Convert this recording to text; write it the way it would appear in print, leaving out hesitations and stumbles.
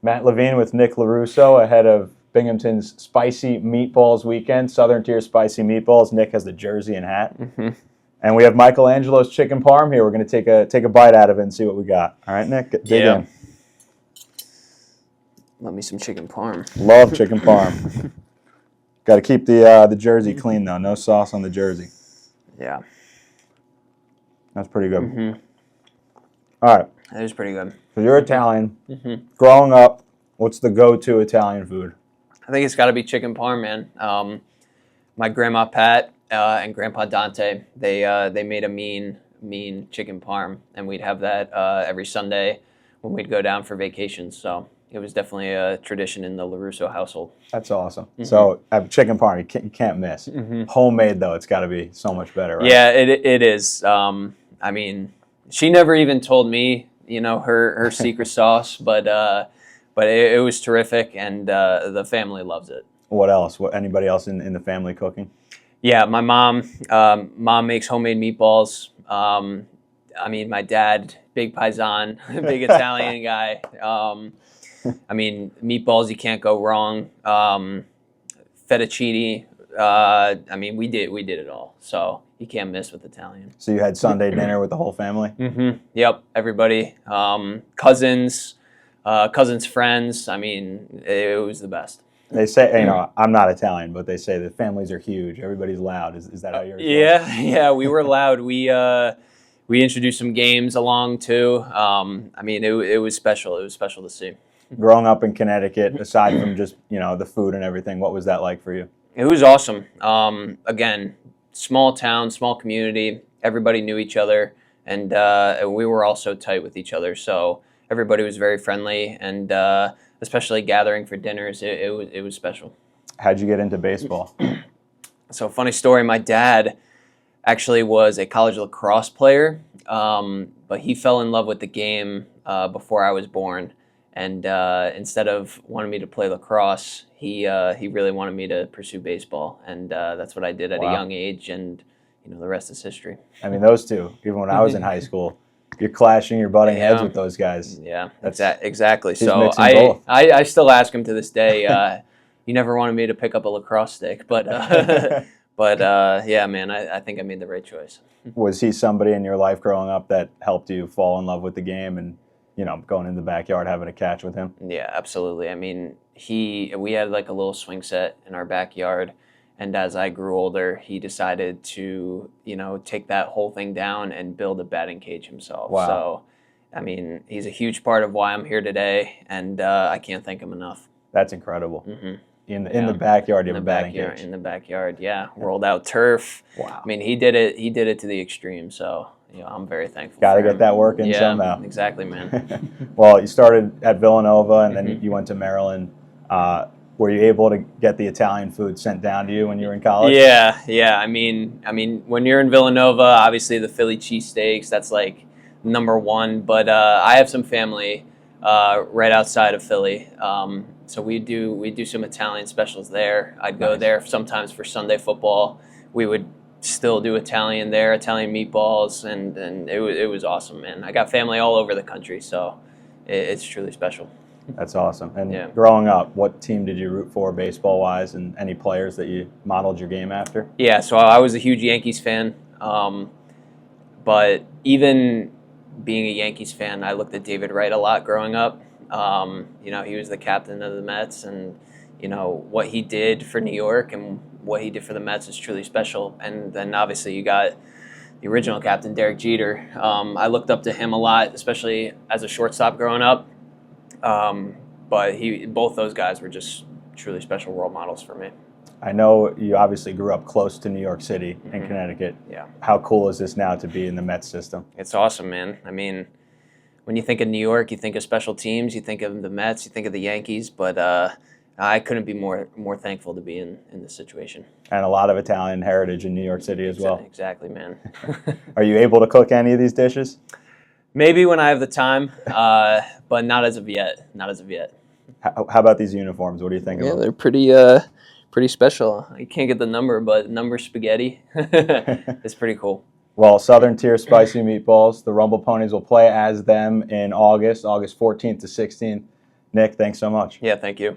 Matt Levine with Nick Lorusso ahead of Binghamton's Spicy Meatballs weekend. Southern Tier Spicy Meatballs. Nick has the jersey and hat. And we have Michelangelo's chicken parm here. We're going to take a bite out of it and see what we got. All right, Nick, dig in. Love me some chicken parm. Love chicken parm. Got to keep the jersey clean, though. No sauce on the jersey. Yeah. That's pretty good. All right. That is pretty good. So you're Italian. Growing up, what's the go-to Italian food? I think it's got to be chicken parm, man. My grandma Pat and Grandpa Dante, they made a mean chicken parm, and we'd have that every Sunday when we'd go down for vacations. So it was definitely a tradition in the Lorusso household. That's awesome. So chicken parm, you can't miss. Homemade, though, it's got to be so much better, right? Yeah, it is. I mean, she never even told me, her secret sauce, but it was terrific, and the family loves it. What else? Anybody else in the family cooking? Yeah, my mom makes homemade meatballs. I mean, my dad, big paisan, big Italian guy. I mean, meatballs, you can't go wrong. Fettuccine. I mean, we did it all. So you can't miss with Italian. So you had Sunday dinner with the whole family? Yep, everybody. Cousins, friends. I mean, it was the best. They say, I'm not Italian, but they say the families are huge. Everybody's loud. Is that how yours was? Yeah, we were loud. We introduced some games along too. I mean, it was special. It was special to see. Growing up in Connecticut, aside from just the food and everything, what was that like for you? It was awesome. Again, small town, small community. Everybody knew each other, and we were all so tight with each other. So everybody was very friendly, and especially gathering for dinners, it was special. How'd you get into baseball? So funny story. My dad actually was a college lacrosse player, but he fell in love with the game before I was born. And instead of wanting me to play lacrosse, he really wanted me to pursue baseball, and that's what I did at a young age. And the rest is history. I mean, those two. Even when I was in high school, you're clashing, you're butting heads with those guys. Yeah, exactly. He's so I still ask him to this day. You never wanted me to pick up a lacrosse stick, but yeah, man, I think I made the right choice. Was he somebody in your life growing up that helped you fall in love with the game and going in the backyard, having a catch with him? Yeah, absolutely. I mean, we had like a little swing set in our backyard, and as I grew older, he decided to, take that whole thing down and build a batting cage himself. Wow. So, I mean, he's a huge part of why I'm here today, and I can't thank him enough. That's incredible. In the backyard, you have a batting cage. In the backyard, yeah. Rolled out turf. Wow. I mean, he did it to the extreme, so I'm very thankful. Got to get that work in somehow. Exactly, man. Well, you started at Villanova, and then you went to Maryland. Were you able to get the Italian food sent down to you when you were in college? Yeah. I mean, when you're in Villanova, obviously the Philly cheesesteaks, that's like number one. But I have some family right outside of Philly, so we do some Italian specials there. I'd go there sometimes for Sunday football. We would still do Italian there, Italian meatballs, and it was awesome, man. I got family all over the country, so it's truly special. That's awesome. And growing up, what team did you root for baseball-wise, and any players that you modeled your game after? Yeah, so I was a huge Yankees fan, but even being a Yankees fan, I looked at David Wright a lot growing up. He was the captain of the Mets, and what he did for New York and what he did for the Mets is truly special. And then obviously you got the original captain, Derek Jeter. I looked up to him a lot, especially as a shortstop growing up. But both those guys were just truly special role models for me. I know you obviously grew up close to New York City in Connecticut. Yeah. How cool is this now to be in the Mets system? It's awesome, man. I mean, when you think of New York, you think of special teams, you think of the Mets, you think of the Yankees, but I couldn't be more thankful to be in this situation. And a lot of Italian heritage in New York City as well. Exactly, man. Are you able to cook any of these dishes? Maybe when I have the time, but not as of yet. How about these uniforms? What do you think of them? Yeah, they're pretty special. I can't get the number, but number spaghetti. It's pretty cool. Well, Southern Tier Spicy Meatballs, the Rumble Ponies will play as them in August 14th to 16th Nick, thanks so much. Yeah, thank you.